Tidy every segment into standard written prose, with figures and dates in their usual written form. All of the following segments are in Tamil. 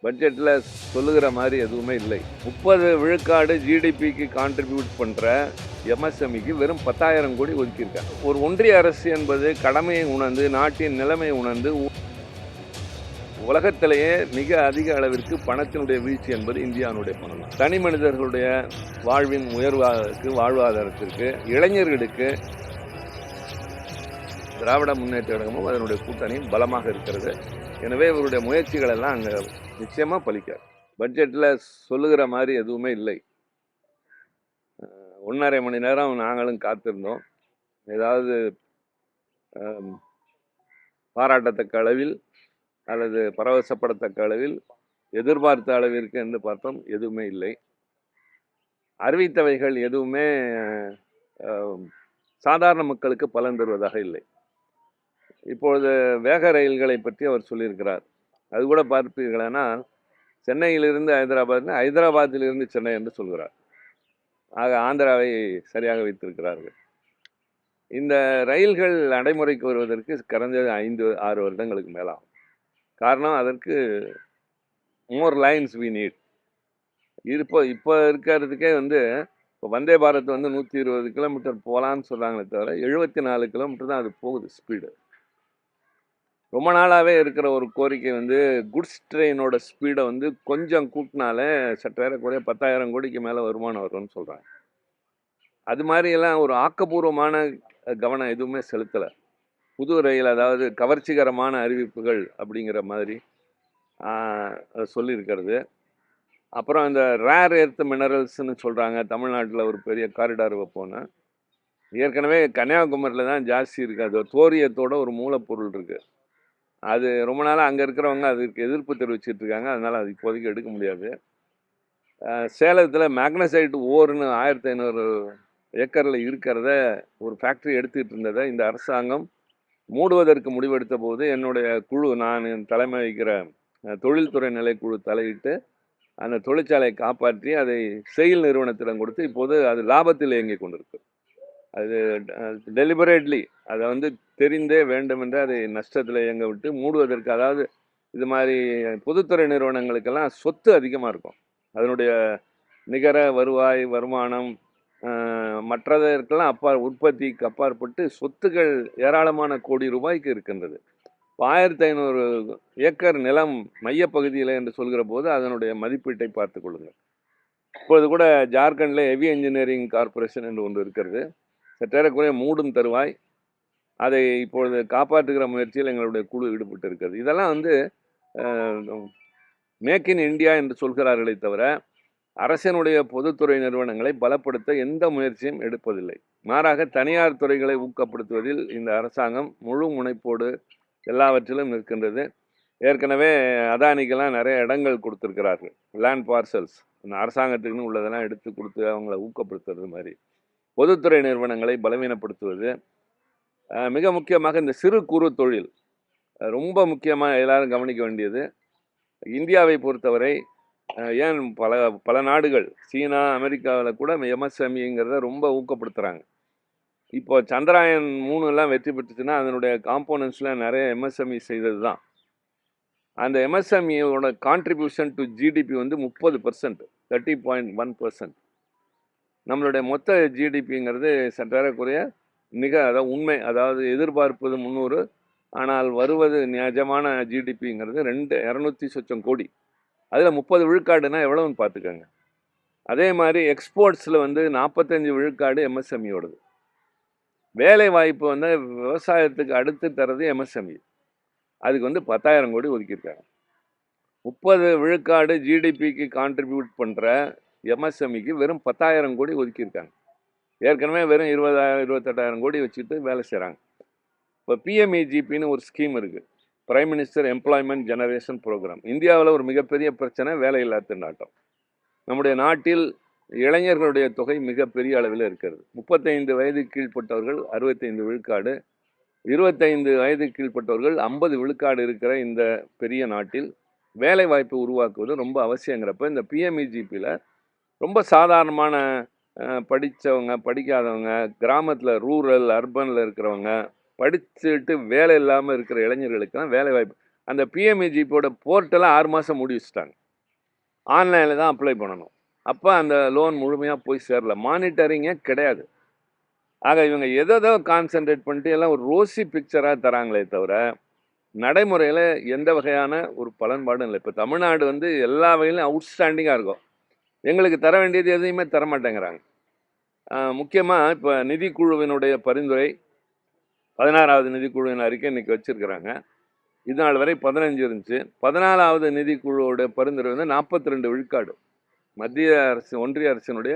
பட்ஜெட்டில் சொல்லுகிற மாதிரி எதுவுமே இல்லை. 30 விழுக்காடு ஜிடிபிக்கு கான்ட்ரிபியூட் பண்ணுற எம்எஸ்எம்இக்கு வெறும் 10,000 கோடி ஒதுக்கியிருக்காங்க. ஒரு ஒன்றிய அரசு என்பது கடமையை உணர்ந்து, நாட்டின் நிலைமையை உணர்ந்து, உலகத்திலேயே மிக அதிக அளவிற்கு பணத்தினுடைய வீழ்ச்சி என்பது இந்தியாவுடைய பணம் தான். தனி மனிதர்களுடைய வாழ்வின் வாழ்வாதாரத்திற்கு, இளைஞர்களுக்கு திராவிட முன்னேற்ற கழகமும் அதனுடைய கூட்டணியும் பலமாக இருக்கிறது. எனவே இவருடைய முயற்சிகள் எல்லாம் அங்கே நிச்சயமாக பலிக்காது. பட்ஜெட்டில் சொல்லுகிற மாதிரி எதுவுமே இல்லை. 1.5 மணி நேரம் நாங்களும் காத்திருந்தோம். ஏதாவது பாராட்டத்தக்க அளவில் அல்லது பரவசப்படத்தக்க அளவில் எதிர்பார்த்த அளவிற்கு என்று பார்த்தோம், எதுவுமே இல்லை. அறிவித்தவைகள் எதுவுமே சாதாரண மக்களுக்கு பலன் தருவதாக இல்லை. இப்பொழுது வேக ரயில்களை பற்றி அவர் சொல்லியிருக்கிறார். அது கூட பார்ப்பீர்களானால் சென்னையிலிருந்து ஹைதராபாத்திலிருந்து சென்னை என்று சொல்கிறார். ஆக ஆந்திராவை சரியாக வைத்திருக்கிறார்கள். இந்த ரயில்கள் நடைமுறைக்கு வருவதற்கு குறைஞ்சது 5-6 வருடங்களுக்கு மேலாகும். காரணம், அதற்கு மோர் லைன்ஸ் வி நீட். இப்போ இருக்கிறதுக்கே இப்போ வந்தே பாரத் 120 கிலோமீட்டர் போகலான்னு சொல்கிறாங்களே தவிர 74 கிலோமீட்டர் தான் அது போகுது ஸ்பீடு. ரொம்ப நாளாகவே இருக்கிற ஒரு கோரிக்கை குட்ஸ் ட்ரெயினோட ஸ்பீடை கொஞ்சம் கூட்டினாலே சற்றேறக்குறைய 10,000 கோடிக்கு மேலே வருமானம் வரும்னு சொல்கிறாங்க. அது மாதிரியெல்லாம் ஒரு ஆக்கப்பூர்வமான கவனம் எதுவுமே செலுத்தலை. புது ரயில், அதாவது கவர்ச்சிகரமான அறிவிப்புகள் அப்படிங்கிற மாதிரி சொல்லியிருக்கிறது. அப்புறம் இந்த ரேர் எர்த் மினரல்ஸ்ன்னு சொல்கிறாங்க. தமிழ்நாட்டில் ஒரு பெரிய காரிடார் வைப்போன்னு. ஏற்கனவே கன்னியாகுமரியில் தான் ஜாஸ்தி இருக்குது. அது தோரியத்தோட ஒரு மூலப்பொருள் இருக்குது. அது ரொம்ப நாளாக அங்கே இருக்கிறவங்க அதுக்கு எதிர்ப்பு தெரிவிச்சிட்டு இருக்காங்க. அதனால் அது இப்போதைக்கு எடுக்க முடியாது. சேலத்தில் மேக்னசைட் ஓர்னு 1500 ஏக்கரில் இருக்கிறத ஒரு ஃபேக்ட்ரி எடுத்துக்கிட்டு இருந்ததை இந்த அரசாங்கம் மூடுவதற்கு முடிவெடுத்த போது என்னுடைய குழு, நான் தலைமை வகிக்கிற தொழில்துறை நிலைக்குழு தலையிட்டு அந்த தொழிற்சாலையை காப்பாற்றி அதை செயில் நிறுவனத்திடம் கொடுத்து இப்போது அது லாபத்தில் இயங்கி கொண்டிருக்கு. அது டெலிபரேட்லி அதை தெரிந்தே வேண்டுமென்று அதை நஷ்டத்தில் இயங்க விட்டு மூடுவதற்கு, அதாவது இது மாதிரி பொதுத்துறை நிறுவனங்களுக்கெல்லாம் சொத்து அதிகமாக இருக்கும். அதனுடைய நிகர வருமானம் மற்றதற்கெல்லாம் உற்பத்திக்கு அப்பாற்பட்டு சொத்துக்கள் ஏராளமான கோடி ரூபாய்க்கு இருக்கின்றது. 1500 ஏக்கர் நிலம் மையப்பகுதியில் என்று சொல்கிற போது அதனுடைய மதிப்பீட்டை பார்த்து கொள்ளுங்கள். இப்பொழுது கூட ஜார்க்கண்டில் ஹெவி என்ஜினியரிங் கார்பரேஷன் என்று ஒன்று இருக்கிறது. சற்றேறக்குறைய மூடும் தருவாய். அதை இப்பொழுது காப்பாற்றுகிற முயற்சியில் எங்களுடைய குழு ஈடுபட்டு இருக்கிறது. இதெல்லாம் மேக் இன் இந்தியா என்று சொல்கிறார்களே தவிர அரசினுடைய பொதுத்துறை நிறுவனங்களை பலப்படுத்த எந்த முயற்சியும் எடுப்பதில்லை. மாறாக தனியார் துறைகளை ஊக்கப்படுத்துவதில் இந்த அரசாங்கம் முழு முனைப்போடு எல்லாவற்றிலும் நிற்கின்றது. ஏற்கனவே அதானிக்கெல்லாம் நிறைய இடங்கள் கொடுத்துருக்கிறார்கள், லேண்ட் பார்சல்ஸ். இந்த அரசாங்கத்துக்குன்னு உள்ளதெல்லாம் எடுத்து கொடுத்து அவங்கள ஊக்கப்படுத்துறது மாதிரி பொதுத்துறை நிறுவனங்களை பலவீனப்படுத்துவது. மிக முக்கியமாக இந்த சிறு குறு தொழில் ரொம்ப முக்கியமாக எல்லாரும் கவனிக்க வேண்டியது. இந்தியாவை பொறுத்தவரை ஏன் பல நாடுகள், சீனா, அமெரிக்காவில் கூட எம்எஸ்எம்இங்கிறத ரொம்ப ஊக்கப்படுத்துகிறாங்க. இப்போ சந்திராயன் 3 வெற்றி பெற்றுச்சுன்னா அதனுடைய காம்போனன்ட்ஸில் நிறைய எம்எஸ்எம்இ செய்தது தான். அந்த எம்எஸ்எம்இயோட கான்ட்ரிபியூஷன் டு ஜிடிபி 30%, 30.1%. நம்மளுடைய மொத்த ஜிடிபிங்கிறது சற்றேறக்குறைய அதாவது உண்மை, அதாவது எதிர்பார்ப்பது 300, ஆனால் வருவது நிஜமான ஜிடிபிங்கிறது 200 சொச்சம் கோடி. அதில் 30 விழுக்காடுனா எவ்வளோன்னு பார்த்துக்கோங்க. அதே மாதிரி எக்ஸ்போர்ட்ஸில் 45 விழுக்காடு எம்எஸ்எம்இயோடது. வேலை வாய்ப்பு விவசாயத்துக்கு அடுத்து தரது எம்எஸ்எம்இ. அதுக்கு 10,000 கோடி ஒதுக்கியிருக்காங்க. 30 விழுக்காடு ஜிடிபிக்கு கான்ட்ரிபியூட் பண்ணுற எம்எஸ்எம்இக்கு வெறும் 10,000 கோடி ஒதுக்கியிருக்காங்க. ஏற்கனவே வெறும் 20,000-28,000 கோடி வச்சுட்டு வேலை செய்கிறாங்க. இப்போ பிஎம்இஜிபின்னு ஒரு ஸ்கீம் இருக்குது, prime minister employment generation programme. இந்தியாவில் ஒரு மிகப்பெரிய பிரச்சனை வேலையில்லா திண்டாட்டம். நம்முடைய நாட்டில் இளைஞர்களுடைய தொகை மிகப்பெரிய அளவில் இருக்கிறது. 35 வயது கீழ்ப்பட்டவர்கள் 65 விழுக்காடு, 25 வயது கீழ்ப்பட்டவர்கள் 50 விழுக்காடு இருக்கிற இந்த பெரிய நாட்டில் வேலை வாய்ப்பு உருவாக்குவது ரொம்ப அவசியங்கிறப்ப இந்த பிஎம்இஜிபியில் ரொம்ப சாதாரணமான படித்தவங்க, படிக்காதவங்க, கிராமத்தில் ரூரல் அர்பனில் இருக்கிறவங்க, படிச்சுட்டு வேலை இல்லாமல் இருக்கிற இளைஞர்களுக்கெல்லாம் வேலை வாய்ப்பு. அந்த பிஎம்இஜிபியோட போர்ட்டலை 6 மாதம் மூடி வச்சுட்டாங்க. ஆன்லைனில் தான் அப்ளை பண்ணணும். அப்போ அந்த லோன் முழுமையாக போய் சேரல. மானிட்டரிங்கே கிடையாது. ஆக இவங்க எதோ கான்சென்ட்ரேட் பண்ணிட்டு எல்லாம் ஒரு ரோசி பிக்சராக தராங்களே தவிர நடைமுறையில் எந்த வகையான ஒரு பலன்பாடும் இல்லை. இப்போ தமிழ்நாடு வந்து எல்லா வகையிலும் அவுட்ஸ்டாண்டிங்காக இருக்கும். எங்களுக்கு தர வேண்டியது எதையுமே தர மாட்டேங்கிறாங்க. முக்கியமாக இப்போ நிதிக்குழுவினுடைய பரிந்துரை 16வது நிதிக்குழுவின் அறிக்கை இன்னைக்கு வச்சிருக்கிறாங்க. இது நாள் வரை 15 இருந்துச்சு. 14வது நிதிக்குழுவோட பரிந்துரை வந்து 42 விழுக்காடு. மத்திய அரசு ஒன்றிய அரசினுடைய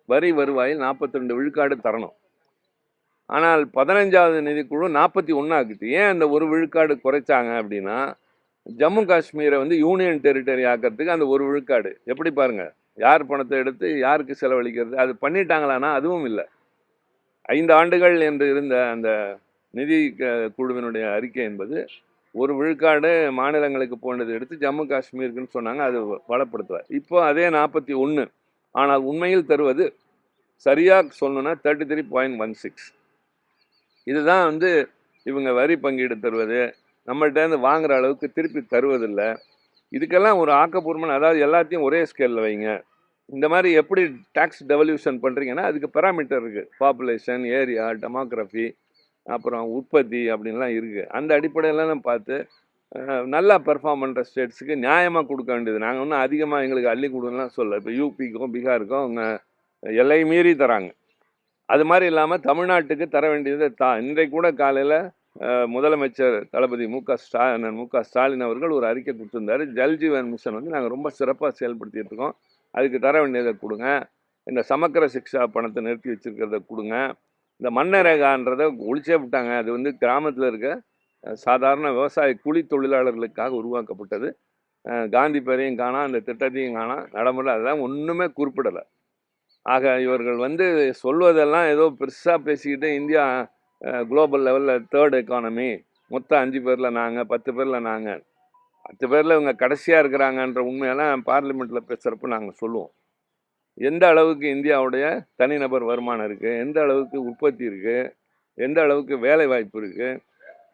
வரி வருவாயில் 42 விழுக்காடு தரணும். ஆனால் 15வது நிதிக்குழு 41 ஆக்குது. ஏன் அந்த ஒரு விழுக்காடு குறைச்சாங்க அப்படின்னா, ஜம்மு காஷ்மீரை வந்து யூனியன் டெரிட்டரி ஆக்கிறதுக்கு அந்த ஒரு விழுக்காடு. எப்படி பாருங்க, யார் பணத்தை எடுத்து யாருக்கு செலவழிக்கிறது, அது பண்ணிட்டாங்களான்னா அதுவும் இல்லை. 5 ஆண்டுகள் என்று இருந்த அந்த நிதி குழுவினுடைய அறிக்கை என்பது ஒரு விழுக்காடு மாநிலங்களுக்கு போனது எடுத்து ஜம்மு காஷ்மீருக்குன்னு சொன்னாங்க. அது வளப்படுத்துவார். இப்போ அதே 41. ஆனால் உண்மையில் தருவது சரியாக சொல்லணும்னா 33.16. இதுதான் வந்து இவங்க வரி பங்கீடு தருவது, நம்மள்கிட்டேருந்து வாங்குற அளவுக்கு திருப்பி தருவதில்லை. இதுக்கெல்லாம் ஒரு ஆக்கப்பூர்வமான, அதாவது எல்லாத்தையும் ஒரே ஸ்கேலில் வைங்க. இந்த மாதிரி எப்படி டேக்ஸ் டெவல்யூஷன் பண்ணுறீங்கன்னா அதுக்கு பெராமீட்டர் இருக்குது. பாப்புலேஷன், ஏரியா, டெமோக்ராஃபி, அப்புறம் உற்பத்தி அப்படின்லாம் இருக்குது. அந்த அடிப்படையிலலாம் பார்த்து நல்லா பெர்ஃபார்ம் பண்ணுற ஸ்டேட்ஸுக்கு நியாயமாக கொடுக்க வேண்டியது. நாங்கள் ஒன்றும் அதிகமாக எங்களுக்கு அள்ளி கொடுக்கலாம் சொல்ல. இப்போ யூபிக்கும் பீகாருக்கும் அவங்க எல்லை மீறி தராங்க. அது மாதிரி இல்லாமல் தமிழ்நாட்டுக்கு தர வேண்டியது இன்றைக்கு கூட காலையில் முதலமைச்சர் தளபதி மு க ஸ்டாலின் அவர்கள் ஒரு அறிக்கை கொடுத்துருந்தாரு. ஜல்ஜீவன் மிஷன் வந்து நாங்கள் ரொம்ப சிறப்பாக செயல்படுத்திட்டு இருக்கோம், அதுக்கு தர வேண்டியதை கொடுங்க. இந்த சமக்கர சிக்ஷா பணத்தை நிறுத்தி வச்சிருக்கிறத கொடுங்க. இந்த மன்னரேகான்றதை ஒழிச்சே விட்டாங்க. அது வந்து கிராமத்தில் இருக்க சாதாரண விவசாய கூலி தொழிலாளர்களுக்காக உருவாக்கப்பட்டது. காந்தி பேரையும் காணா, அந்த திட்டத்தையும் காணா, நடைமுறை அதெல்லாம் ஒன்றுமே குறிப்பிடலை. ஆக இவர்கள் வந்து சொல்வதெல்லாம் ஏதோ பெருசாக பேசிக்கிட்டு இந்தியா குளோபல் லெவலில் 3rd எக்கானமி, மொத்தம் 5 பேரில் நாங்கள், 10 பேரில் நாங்கள், 10 பேரில் இவங்க கடைசியாக இருக்கிறாங்கன்ற உண்மையெல்லாம் பார்லிமெண்ட்டில் பேசுகிறப்ப நாங்கள் சொல்லுவோம். எந்த அளவுக்கு இந்தியாவுடைய தனிநபர் வருமானம் இருக்குது, எந்த அளவுக்கு உற்பத்தி இருக்குது, எந்த அளவுக்கு வேலை வாய்ப்பு இருக்குது.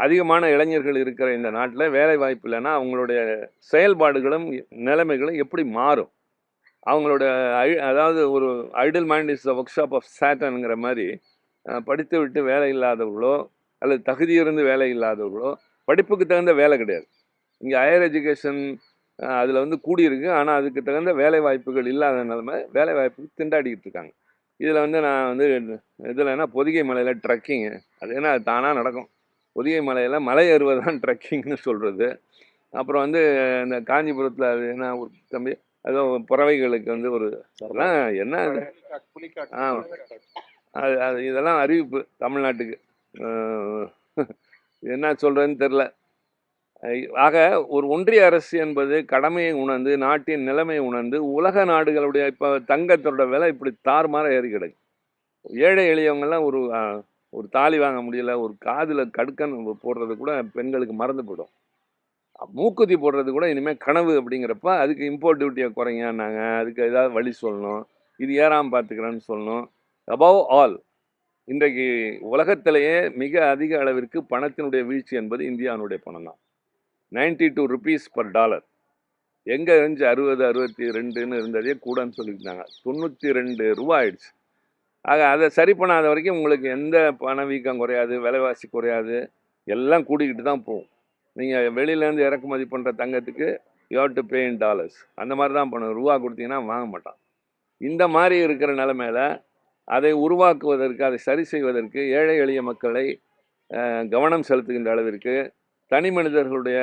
அதிகமான இளைஞர்கள் இருக்கிற இந்த நாட்டில் வேலை வாய்ப்பு இல்லைன்னா அவங்களுடைய செயல்பாடுகளும் நிலைமைகளும் எப்படி மாறும்? அவங்களோட அதாவது ஒரு idle mind is the workshop of ஆஃப் சேட்டன்ங்கிற மாதிரி படித்து விட்டு வேலை இல்லாதவர்களோ அல்லது தகுதி இருந்து வேலை இல்லாதவர்களோ, படிப்புக்கு தகுந்த வேலை கிடையாது. இங்கே ஹையர் எஜுகேஷன் அதில் வந்து கூடியிருக்கு, ஆனால் அதுக்கு தகுந்த வேலை வாய்ப்புகள் இல்லாத நிலைமை, வேலை வாய்ப்புக்கு திண்டாடிக்கிட்டு இருக்காங்க. இதில் வந்து நான் வந்து இதில் என்ன பொதிகை மலையில் ட்ரக்கிங்கு, அது என்ன அது தானாக நடக்கும். பொதிகை மலையில் மலை ஏறுவதான் ட்ரக்கிங்னு சொல்கிறது. அப்புறம் வந்து இந்த காஞ்சிபுரத்தில் அது என்ன ஒரு தம்பி அதோ பறவைகளுக்கு வந்து ஒரு என்ன அது இதெல்லாம் அறிவிப்பு தமிழ்நாட்டுக்கு என்ன சொல்கிறதுன்னு தெரில. ஆக ஒரு ஒன்றிய அரசு என்பது கடமையை உணர்ந்து, நாட்டின் நிலைமையை உணர்ந்து, உலக நாடுகளுடைய இப்போ தங்கத்தோட விலை இப்படி தாறுமாற ஏறி கிடக்கு. ஏழை எளியவங்கெல்லாம் ஒரு தாலி வாங்க முடியல, ஒரு காதில் கடுக்கன் போடுறது கூட பெண்களுக்கு மறந்து போயிடும். மூக்குத்தி போடுறது கூட இனிமேல் கனவு அப்படிங்கிறப்ப அதுக்கு இம்போர்ட் டியூட்டியை குறைங்கன்னாங்க. அதுக்கு ஏதாவது வழி சொல்லணும், இது ஏறாமல் பார்த்துக்கிறேன்னு சொல்லணும். அபவ் ஆல் இன்றைக்கு உலகத்திலேயே மிக அதிக அளவிற்கு பணத்தினுடைய வீழ்ச்சி என்பது இந்தியாவுடைய பணம் தான். 92 rupees per dollar. எங்கே இருந்துச்சு 60, 62ன்னு இருந்ததே கூடன்னு சொல்லியிருந்தாங்க. 92 ரூபா ஆயிடுச்சு. ஆக அதை சரி பண்ணாத வரைக்கும் உங்களுக்கு எந்த பணவீக்கம் குறையாது, விலைவாசி குறையாது, எல்லாம் கூடிக்கிட்டு தான் போகும். நீங்கள் வெளியிலேருந்து இறக்குமதி பண்ணுற தங்கத்துக்கு you have to pay in dollars. அந்த மாதிரி தான் பண்ணும். ரூபா கொடுத்தீங்கன்னா வாங்க மாட்டான். இந்த மாதிரி இருக்கிற நிலைமையில அதை உருவாக்குவதற்கு, அதை சரி செய்வதற்கு ஏழை எளிய மக்களை கவனம் செலுத்துகின்ற அளவிற்கு, தனி மனிதர்களுடைய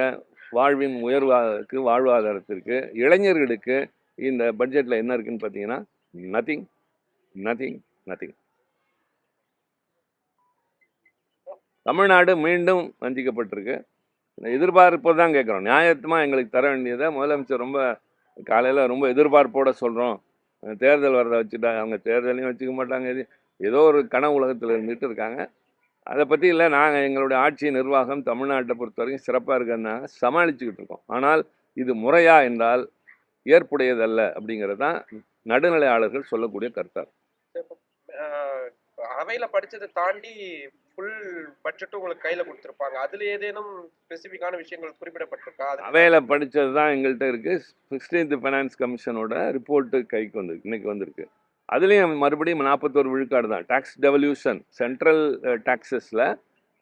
வாழ்வின் உயர்வாக்கு, வாழ்வாதாரத்திற்கு, இளைஞர்களுக்கு இந்த பட்ஜெட்டில் என்ன இருக்குன்னு பார்த்தீங்கன்னா நத்திங் நத்திங் நத்திங். தமிழ்நாடு மீண்டும் வஞ்சிக்கப்பட்டிருக்கு. எதிர்பார்ப்பு தான் கேட்குறோம். நியாயத்தமாக எங்களுக்கு தர வேண்டியதை முதலமைச்சர் ரொம்ப காலையில் ரொம்ப எதிர்பார்ப்போடு சொல்கிறோம். தேர்தல் வரதை வச்சுட்டா அவங்க தேர்தலையும் வச்சுக்க மாட்டாங்க. ஏதோ ஒரு கனவு உலகத்தில் இருந்துகிட்டு இருக்காங்க. அதை பற்றி இல்லை, நாங்கள் எங்களுடைய ஆட்சி நிர்வாகம் தமிழ்நாட்டை பொறுத்த வரைக்கும் சிறப்பாக இருக்கிறதுனால சமாளிச்சுக்கிட்டு இருக்கோம். ஆனால் இது முறையா என்றால் ஏற்புடையதல்ல அப்படிங்கிறது தான் நடுநிலையாளர்கள் சொல்லக்கூடிய கருத்தார். அவையில படிச்சதை தாண்டி ஃபுல் பட்ஜெட்டும் உங்களுக்கு கையில குடுத்திருப்பாங்க. அதுல ஏதேனும் ஸ்பெசிஃபிக்கான விஷயங்கள் குறிப்பிடப்பட்டிருக்கா? அதுக்கு அவையில படிச்சது தான் எங்கள்ட்ட இருக்கு. 16th ஃபைனான்ஸ் கமிஷனோட ரிப்போர்ட் கைக்கு வந்திருக்கு. இன்னைக்கு வந்திருக்கு. அதுலயும் மறுபடியும் 41 விழுக்காடு தான். டாக்ஸ் டெவல்யூஷன் சென்ட்ரல் டாக்ஸஸ்ல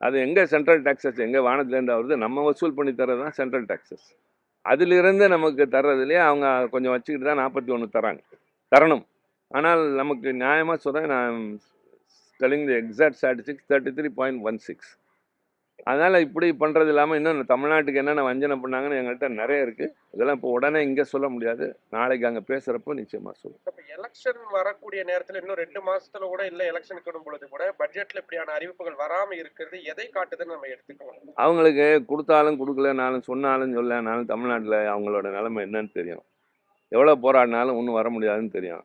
அது எங்க சென்ட்ரல் டாக்ஸஸ் எங்க வானத்துலேருந்து வருது, நம்ம வசூல் பண்ணி தர்றது தான் சென்ட்ரல் டாக்ஸஸ். அதிலிருந்து நமக்கு தர்றதுலயே அவங்க கொஞ்சம் வச்சுக்கிட்டு தான் 41 தராங்க. தரணும். ஆனால் நமக்கு நியாயமா சொல்றேன், நான் டெல்லிங் தி எக்ஸாக்ட் ஸ்டாட்டிஸ்டிக்ஸ் 33.16. அதனால இப்படி பண்றது இல்லாம இன்னும் தமிழ்நாட்டுக்கு என்னென்ன வஞ்சனை பண்ணாங்கன்னு எங்கள்கிட்ட நிறைய இருக்கு. இதெல்லாம் இப்போ உடனே இங்க சொல்ல முடியாது. நாளைக்கு அங்க பேசுறப்போ நிச்சயமா சொல்லுவேன். இப்ப எலக்ஷன் வரக்கூடிய நேரத்துல இன்னும் 2 மாசத்துல கூட இல்ல எலக்ஷனுக்கு வரும் பொழுது கூட பட்ஜெட்ல இப்படியான அறிவிப்புகள் வராம இருக்கிறது எதை காட்டுதுன்னு நம்ம எடுத்துக்கலாம்? அவங்களுக்கு கொடுத்தாலும் கொடுக்கலனாலும் சொன்னாலும் சொல்லனாலும் தமிழ்நாட்டில் அவங்களோட நிலைமை என்னன்னு தெரியும். எவ்வளோ போராடினாலும் ஒன்றும் வர முடியாதுன்னு தெரியும்.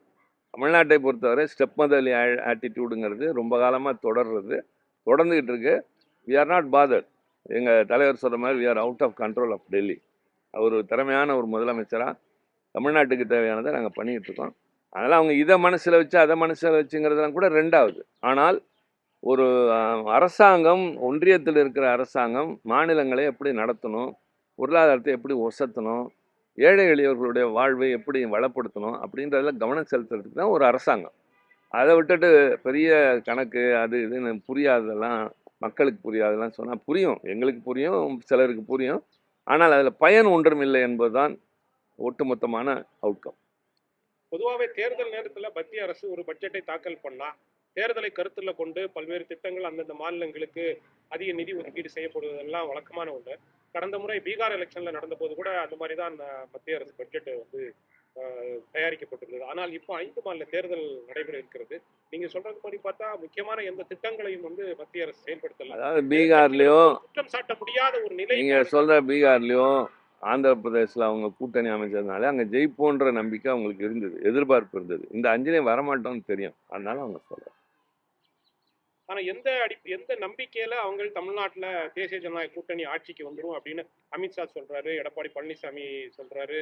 தமிழ்நாட்டை பொறுத்தவரை ஸ்டெப் மதர் ஆட்டிடியூடுங்கிறது ரொம்ப காலமாக தொடர்றது, தொடர்ந்துகிட்டு இருக்கு. We are not bothered. எங்கள் தலைவர் சொல்கிற மாதிரி we are out of control of Delhi. அவர் திறமையான ஒரு முதலமைச்சராக தமிழ்நாட்டுக்கு தேவையானதை நாங்கள் பண்ணிக்கிட்டு இருக்கோம். அதனால் அவங்க இதை மனசில் வச்சு அதை மனசில் வச்சுங்கிறதுலாம் கூட ரெண்டாவது. ஆனால் ஒரு அரசாங்கம், ஒன்றியத்தில் இருக்கிற அரசாங்கம் மாநிலங்களை எப்படி நடத்தணும், பொருளாதாரத்தை எப்படி ஒசத்தணும், ஏழை எளியவர்களுடைய வாழ்வை எப்படி வளப்படுத்தணும் அப்படின்றதுல கவனம் செலுத்துறதுக்கு தான் ஒரு அரசாங்கம். அதை விட்டுட்டு பெரிய கணக்கு அது இதுன்னு புரியாததெல்லாம், மக்களுக்கு புரியாததெல்லாம் சொன்னால் புரியும், எங்களுக்கு புரியும், சிலருக்கு புரியும். ஆனால் அதில் பயன் ஒன்றும் இல்லை என்பதுதான் ஒட்டுமொத்தமான அவுட்கம். பொதுவாகவே தேர்தல் நேரத்துல மத்திய அரசு ஒரு பட்ஜெட்டை தாக்கல் பண்ணா தேர்தலை கருத்துல கொண்டு பல்வேறு திட்டங்கள் அந்தந்த மாநிலங்களுக்கு அதிக நிதி ஒதுக்கீடு செய்யப்படுவதெல்லாம் வழக்கமான ஒன்று. கடந்த முறை பீகார் எலெக்ஷன்ல நடந்த போது கூட அந்த மாதிரி தான் மத்திய அரசு பட்ஜெட் வந்து தயாரிக்கப்பட்டிருந்தது. ஆனால் இப்போ 5 மாநில தேர்தல் நடைபெற இருக்கிறது. நீங்க சொல்றது படி பார்த்தா முக்கியமான எந்த திட்டங்களையும் வந்து மத்திய அரசு செயல்படுத்தல. அதாவது பீகார்லயோ குற்றம் சாட்ட முடியாத ஒரு நிலை நீங்க சொல்ற பீகார்லயோ ஆந்திர பிரதேசில் அவங்க கூட்டணி அமைச்சதுனால அங்கே ஜெயிப்போன்ற நம்பிக்கை அவங்களுக்கு இருந்தது, எதிர்பார்ப்பு இருந்தது. இந்த 5லையும் வரமாட்டோம்னு தெரியும், அதனால அவங்க சொல்றாங்க. ஆனா எந்த நம்பிக்கையில அவங்க தமிழ்நாட்டுல தேசிய ஜனநாயக கூட்டணி ஆட்சிக்கு வந்துரும் அப்படின்னு அமித்ஷா சொல்றாரு, எடப்பாடி பழனிசாமி சொல்றாரு.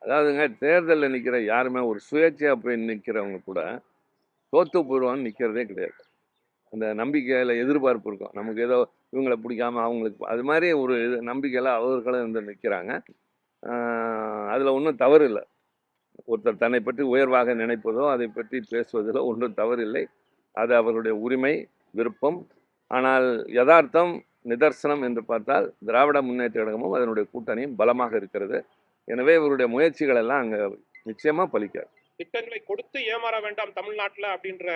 அதாவதுங்க, தேர்தலில் நிற்கிற யாருமே ஒரு சுயேட்சையாக போய் நிற்கிறவங்க கூட தோத்து போயிடுவான்னு நிற்கிறதே கிடையாது. அந்த நம்பிக்கையில் எதிர்பார்ப்பு இருக்கும். நமக்கு ஏதோ இவங்களை பிடிக்காம அவங்களுக்கு அது மாதிரி ஒரு நம்பிக்கையில் அவர்களும் வந்து நிற்கிறாங்க. அதில் ஒன்றும் தவறு இல்லை. ஒருத்தர் தன்னை பற்றி உயர்வாக நினைப்பதோ அதை பற்றி பேசுவதிலோ ஒன்றும் தவறில்லை. அது அவர்களுடைய உரிமை, விருப்பம். ஆனால் யதார்த்தம், நிதர்சனம் என்று பார்த்தால் திராவிட முன்னேற்ற கழகமும் அதனுடைய கூட்டணியும் பலமாக இருக்கிறது. எனவே இவருடைய முயற்சிகள் எல்லாம் அங்கே நிச்சயமா பலிக்காது. திட்டங்களை கொடுத்து ஏமாற வேண்டாம் தமிழ்நாட்டுல அப்படின்ற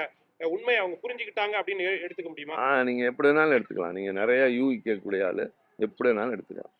உண்மையை அவங்க புரிஞ்சுக்கிட்டாங்க அப்படின்னு எடுத்துக்க முடியுமா? நீங்க எப்படி வேணாலும் எடுத்துக்கலாம். நீங்க நிறைய யூகிக்கக்கூடிய ஆளு, எப்படி வேணாலும் எடுத்துக்கலாம்.